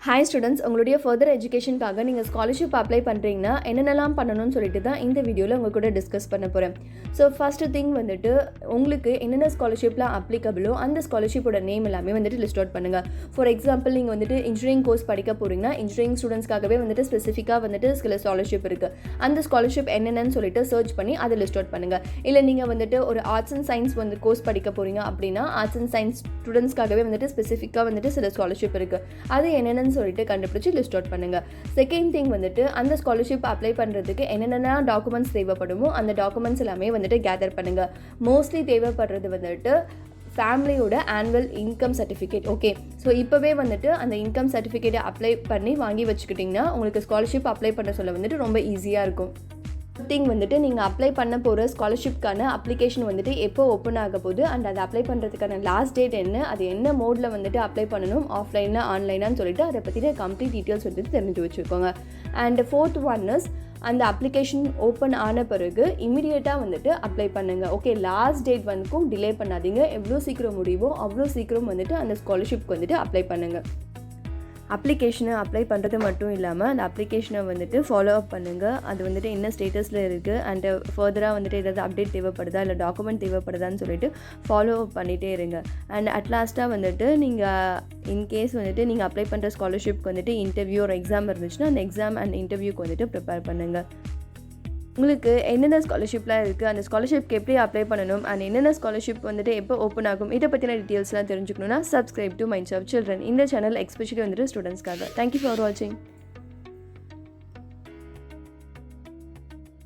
Hi students, உங்களுடைய further எஜுகேஷனுக்காக நீங்கள் scholarship apply பண்ணுறீங்கன்னா என்னென்னலாம் பண்ணணும்னு சொல்லிட்டு தான் இந்த வீடியோவில் உங்கள் கூட டிஸ்கஸ் பண்ண போகிறேன். ஸோ ஃபஸ்ட்டு திங் வந்துட்டு உங்களுக்கு என்னென்ன ஸ்காலர்ஷிப்லாம் அப்ளிகபிளோ அந்த ஸ்காலர்ஷிப்போட நேம் எல்லாமே வந்துட்டு லிஸ்ட் அவுட் பண்ணுங்கள். ஃபார் எக்ஸாம்பிள், நீங்கள் வந்துட்டு இன்ஜினியரிங் கோர்ஸ் படிக்க போகிறீங்கன்னா இன்ஜினியரிங் ஸ்டூடெண்ட்ஸ்க்காகவே வந்துட்டு ஸ்பெசிஃபிக்காக வந்துட்டு சில ஸ்காலர்ஷிப் இருக்குது. அந்த ஸ்காலர்ஷிப் என்னென்னு சொல்லிட்டு சர்ச் பண்ணி அதை லிஸ்ட் அவுட் பண்ணுங்கள். இல்லை நீங்கள் வந்துட்டு ஒரு ஆர்ட்ஸ் அண்ட் சயின்ஸ் வந்து கோர்ஸ் படிக்க போகிறீங்க அப்படின்னா ஆர்ட்ஸ் அண்ட் சயின்ஸ் ஸ்டூடெண்ட்ஸ்க்காகவே வந்துட்டு ஸ்பெசிஃபிக்காக வந்துட்டு சில ஸ்காலர்ஷிப் இருக்குது. அது என்னென்னு சொல்லிட்டு கண்டுபிடிச்சு லிஸ்ட் அவுட் பண்ணுங்க. செகண்ட் திங் வந்துட்டு அந்த ஸ்காலர்ஷிப் அப்ளை பண்ணுறதுக்கு என்னென்ன டாக்குமெண்ட்ஸ் தேவைப்படுமோ அந்த டாக்குமெண்ட்ஸ் எல்லாமே வந்துட்டு கேதர் பண்ணுங்க. மோஸ்ட்லி தேவைப்படுறது வந்துட்டு ஃபேமிலியோட annual income certificate. Okay, so இப்போவே வந்துட்டு அந்த இன்கம் சர்டிஃபிகேட்டை அப்ளை பண்ணி வாங்கி வச்சுக்கிட்டிங்கன்னா உங்களுக்கு ஸ்காலர்ஷிப் அப்ளை பண்ண சொல்ல வந்துட்டு ரொம்ப ஈஸியாக இருக்கும். திங் வந்துட்டு நீங்கள் அப்ளை பண்ண போகிற ஸ்காலர்ஷிப்கான அப்ளிகேஷன் வந்துட்டு எப்போ ஓப்பன் ஆக போகுது அண்ட் அதை அப்ளை பண்ணுறதுக்கான லாஸ்ட் டேட் என்ன, அது என்ன மோடில் வந்துட்டு அப்ளை பண்ணணும், ஆஃப்லைனாக ஆன்லைனான்னு சொல்லிட்டு அதை பற்றின கம்ப்ளீட் டீட்டெயில்ஸ் வந்துட்டு தெரிஞ்சு வச்சுக்கோங்க. அண்ட் ஃபோர்த் ஒன் இஸ் அந்த அப்ளிகேஷன் ஓப்பன் ஆன பிறகு இமீடியட்டாக வந்துட்டு அப்ளை பண்ணுங்கள். ஓகே, லாஸ்ட் டேட் வந்துக்கும் டிலே பண்ணாதீங்க. எவ்வளோ சீக்கிரம் முடியுமோ அவ்வளோ சீக்கிரம் வந்துட்டு அந்த ஸ்காலர்ஷிப்க்கு வந்துட்டு அப்ளை பண்ணுங்கள். அப்ளிகேஷனை அப்ளை பண்ணுறது மட்டும் இல்லாமல் அந்த அப்ளிகேஷனை வந்துட்டு ஃபாலோ அப் பண்ணுங்கள். அது வந்துட்டு என்ன ஸ்டேட்டஸில் இருக்குது அண்ட் ஃபர்தராக வந்துட்டு ஏதாவது அப்டேட் தேவைப்படுதா இல்லை டாக்குமெண்ட் தேவைப்படுதான்னு சொல்லிட்டு ஃபாலோ அப் பண்ணிகிட்டே இருங்க. அண்ட் அட்லாஸ்ட்டாக வந்துட்டு நீங்கள் இன்கேஸ் வந்துட்டு நீங்கள் அப்ளை பண்ணுற ஸ்காலர்ஷிப்க்கு வந்துட்டு இன்டர்வியூ ஒரு எக்ஸாம் இருந்துச்சுன்னா அந்த எக்ஸாம் அண்ட் இன்டர்வியூக்கு வந்துட்டு ப்ரிப்பேர் பண்ணுங்கள். உங்களுக்கு என்னென்ன ஸ்காலர்ஷிப்லாம் இருக்குது, அந்த ஸ்காலர்ஷிப்க்கு எப்படி அப்ளை பண்ணணும் அண்ட் என்னென்ன ஸ்காலர்ஷிப் வந்துட்டு எப்போ ஓப்பன் ஆகும், இதை பற்றின டீட்டெயில்ஸ்லாம் தெரிஞ்சுக்கணுன்னா subscribe to minds of children. இந்த சேனல் எஸ்பெஷலி வந்துட்டு ஸ்டூடெண்ட்ஸ்க்காக. தேங்க்யூ ஃபார் வாட்சிங்.